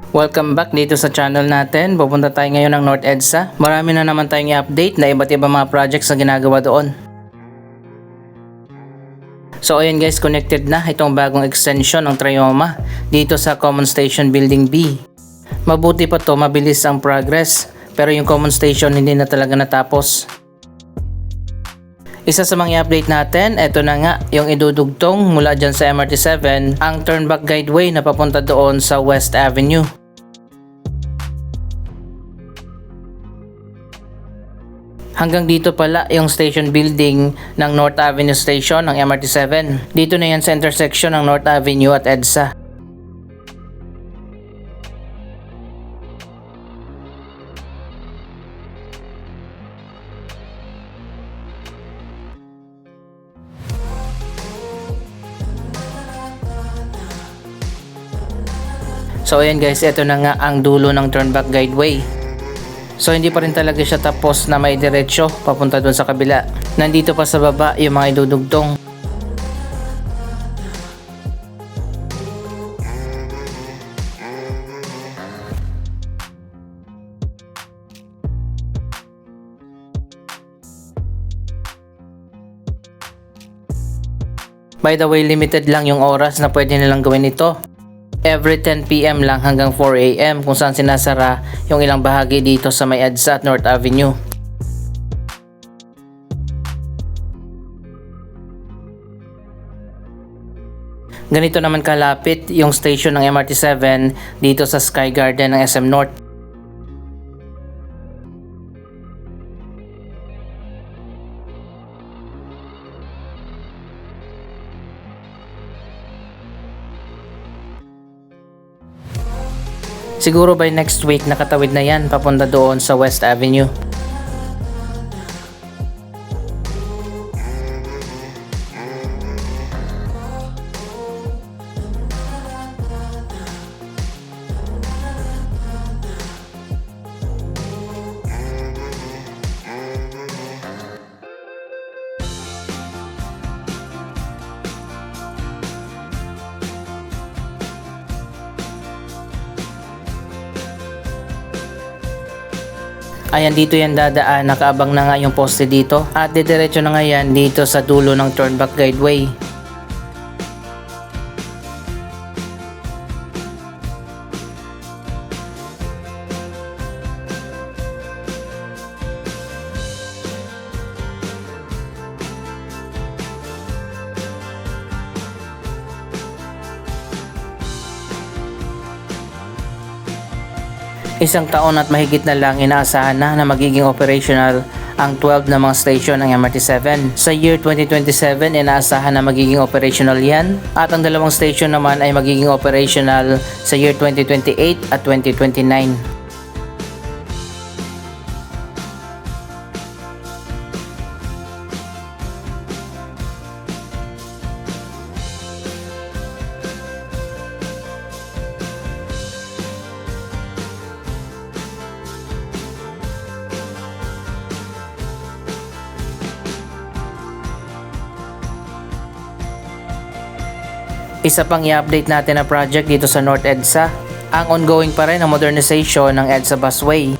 Welcome back dito sa channel natin. Pupunta tayo ngayon ng North EDSA. Marami na naman tayong i-update na iba't ibang mga projects na ginagawa doon. So ayun guys, connected na itong bagong extension ng Trioma dito sa Common Station Building B. Mabuti pa to, mabilis ang progress. Pero yung Common Station hindi na talaga natapos. Isa sa mga i-update natin, eto na nga yung idudugtong mula dyan sa MRT7 ang turnback guideway na papunta doon sa West Avenue. Hanggang dito pala yung station building ng North Avenue Station ng MRT7. Dito na yan sa intersection ng North Avenue at EDSA. So ayan guys, ito na nga ang dulo ng turnback guideway. So hindi pa rin talaga siya tapos na may diretsyo papunta doon sa kabila. Nandito pa sa baba yung mga idudugtong. By the way, limited lang yung oras na pwede nilang gawin ito. Every 10 PM lang hanggang 4 AM kung saan sinasara yung ilang bahagi dito sa may EDSA at North Avenue. Ganito naman kalapit yung station ng MRT7 dito sa Sky Garden ng SM North. Siguro by next week nakatawid na yan papunta doon sa West Avenue. Ayan, dito yan dadaan, nakaabang na nga yung poste dito at didiretso na nga yan dito sa dulo ng turnback guideway. Isang taon at mahigit na lang inaasahan na magiging operational ang 12 na mga station ng MRT7. Sa year 2027, inaasahan na magiging operational yan at ang dalawang station naman ay magiging operational sa year 2028 at 2029. Isa pang i-update natin na project dito sa North EDSA, ang ongoing pa rin ang modernization ng EDSA busway.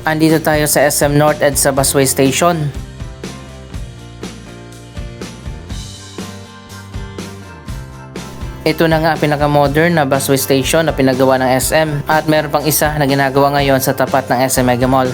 Andito tayo sa SM North EDSA Busway Station. Ito na nga pinaka-modern na busway station na pinagawa ng SM at meron pang isa na ginagawa ngayon sa tapat ng SM Mega Mall.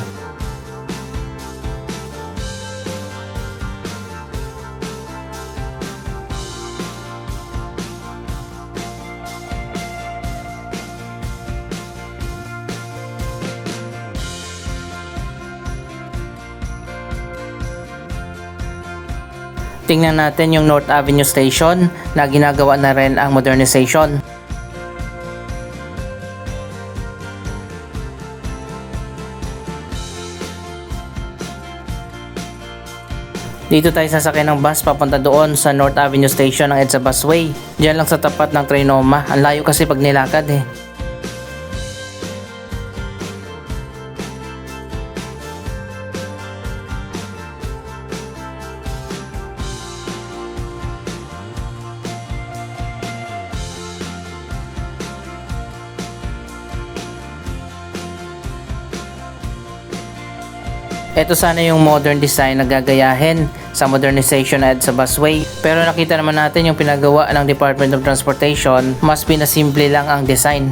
Tingnan natin yung North Avenue Station na ginagawa na rin ang modernization. Dito tayo sasakay ng bus papunta doon sa North Avenue Station ng EDSA Busway. Diyan lang sa tapat ng Trinoma. Ang layo kasi pag nilakad eh. Ito sana yung modern design na gagayahin sa modernization at sa busway. Pero nakita naman natin yung pinagawa ng Department of Transportation, mas pinasimple lang ang design.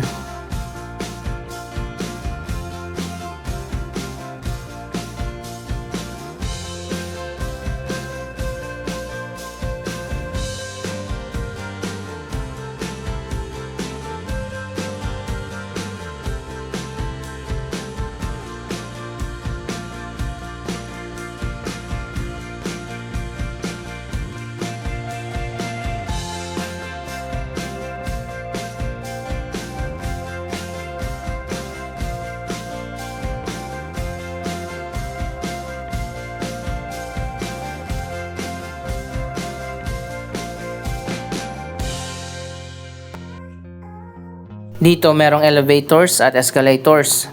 Dito merong elevators at escalators.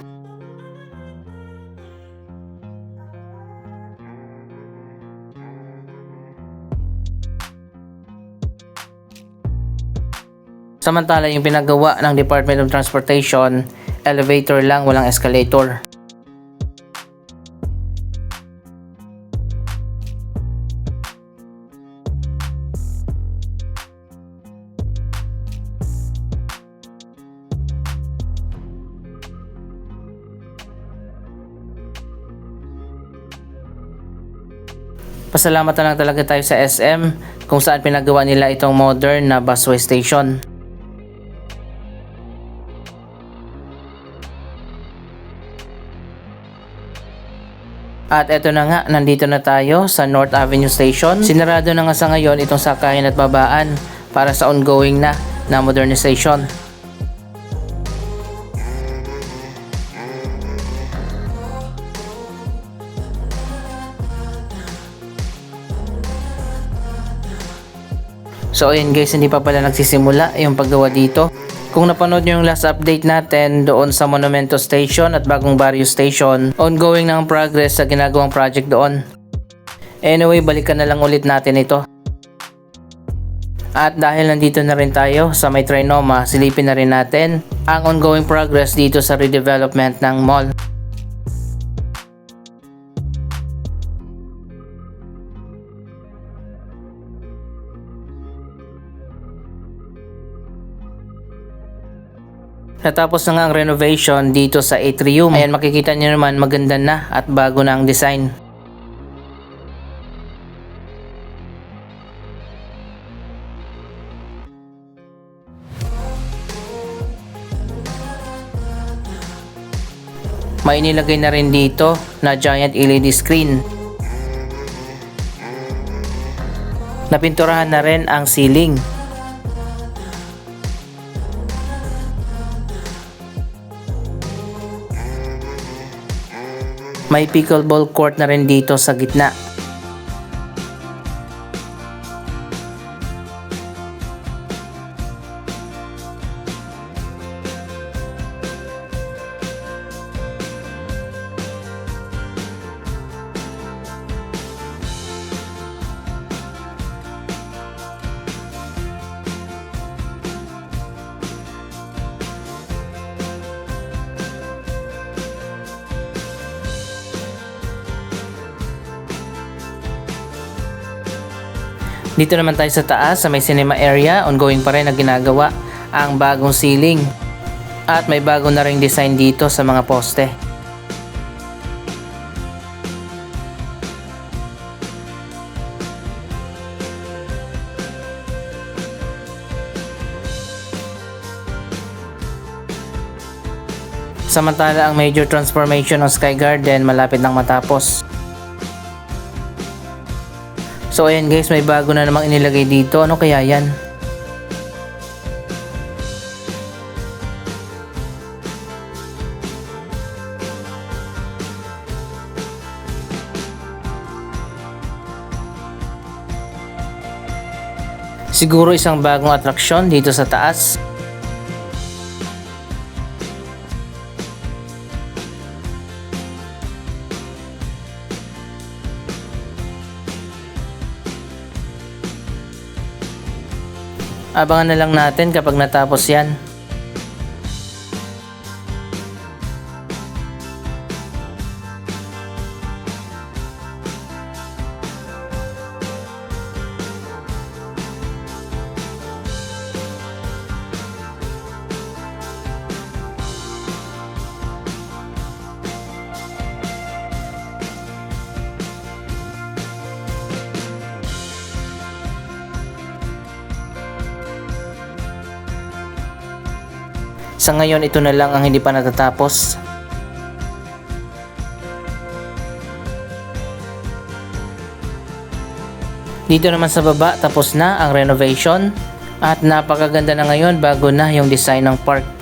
Samantala yung pinagawa ng Department of Transportation, elevator lang, walang escalator. Pasalamat na lang talaga tayo sa SM kung saan pinagawa nila itong modern na busway station. At eto na nga, nandito na tayo sa North Avenue Station. Sinarado na nga sa ngayon itong sakayan at babaan para sa ongoing na modernization. So ayun guys, hindi pa pala nagsisimula yung paggawa dito. Kung napanood nyo yung last update natin doon sa Monumento Station at Bagong Barrio Station, ongoing na ang progress sa ginagawang project doon. Anyway, balikan na lang ulit natin ito. At dahil nandito na rin tayo sa may Trinoma, silipin na rin natin ang ongoing progress dito sa redevelopment ng mall. Natapos na nga ang renovation dito sa atrium. Ayan, makikita nyo naman maganda na at bago na ang design. May nilagay na rin dito na giant LED screen. Napinturahan na rin ang ceiling. May pickleball court na rin dito sa gitna. Dito naman tayo sa taas sa may cinema area, ongoing pa rin na ginagawa ang bagong ceiling. At may bago na ring design dito sa mga poste. Samantala ang major transformation ng Sky Garden malapit nang matapos. So ayan guys, may bago na namang inilagay dito. Ano kaya yan? Siguro isang bagong atraksyon dito sa taas. Abangan na lang natin kapag natapos yan. Sa ngayon ito na lang ang hindi pa natatapos. Dito naman sa baba tapos na ang renovation at napakaganda na ngayon, bago na yung design ng park.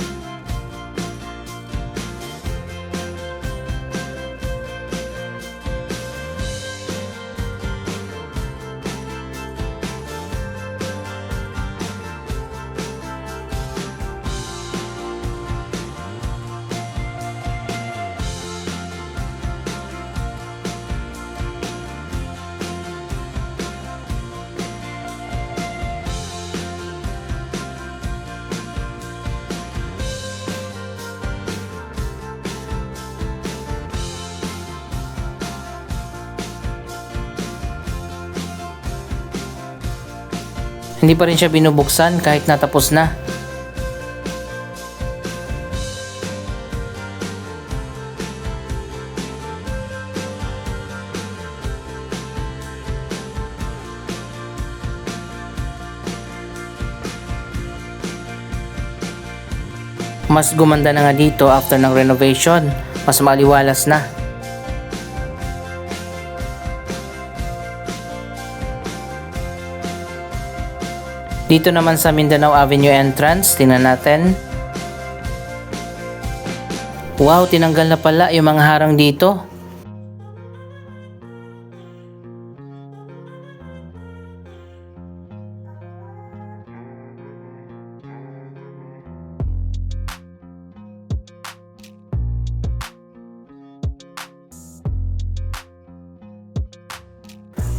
Hindi pa rin siya binubuksan kahit natapos na. Mas gumanda na nga dito after ng renovation. Mas maliwalas na. Dito naman sa Mindanao Avenue entrance, tingnan natin. Wow, tinanggal na pala yung mga harang dito.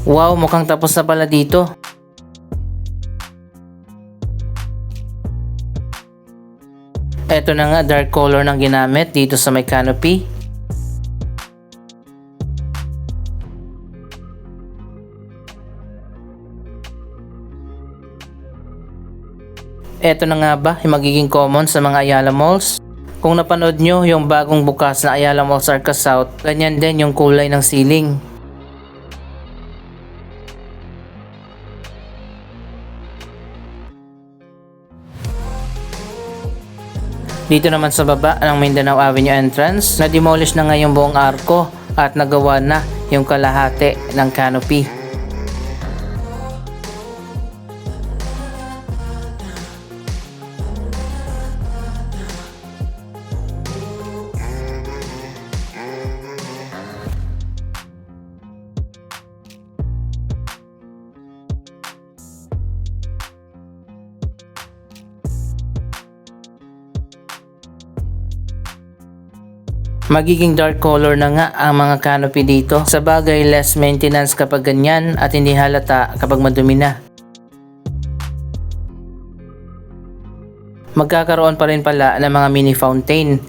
Wow, mukhang tapos na pala dito. Ito na nga, dark color ng ginamit dito sa may canopy. Ito na nga ba yung magiging common sa mga Ayala Malls? Kung napanood nyo yung bagong bukas na Ayala Malls Arca South, ganyan din yung kulay ng ceiling. Dito naman sa baba ng Mindanao Avenue entrance, na-demolish na nga yung buong arko at nagawa na yung kalahati ng canopy. Magiging dark color na nga ang mga canopy dito. Sa bagay, less maintenance kapag ganyan at hindi halata kapag madumi na. Magkakaroon pa rin pala ng mga mini fountain.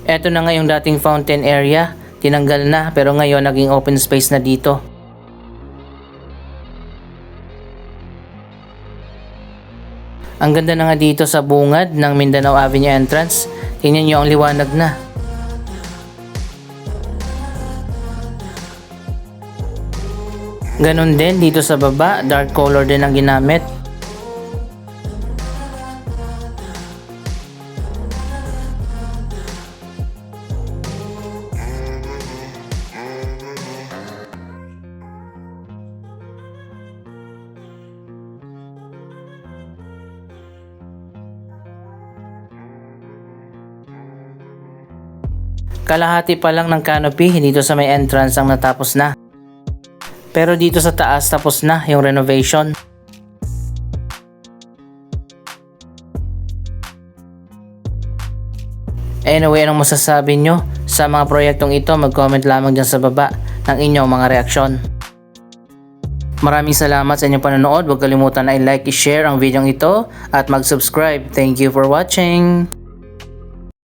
Ito na nga yung dating fountain area. Tinanggal na pero ngayon naging open space na dito. Ang ganda na nga dito sa bungad ng Mindanao Avenue entrance. Tingnan nyo ang liwanag na. Ganon din dito sa baba, dark color din ang ginamit. Kalahati pa lang ng canopy dito sa may entrance ang natapos na. Pero dito sa taas tapos na yung renovation. Anyway, anong masasabi nyo sa mga proyektong ito? Mag-comment lamang dyan sa baba ng inyong mga reaksyon. Maraming salamat sa inyong panonood. Huwag kalimutan na i-like, i-share ang video ito at mag-subscribe. Thank you for watching!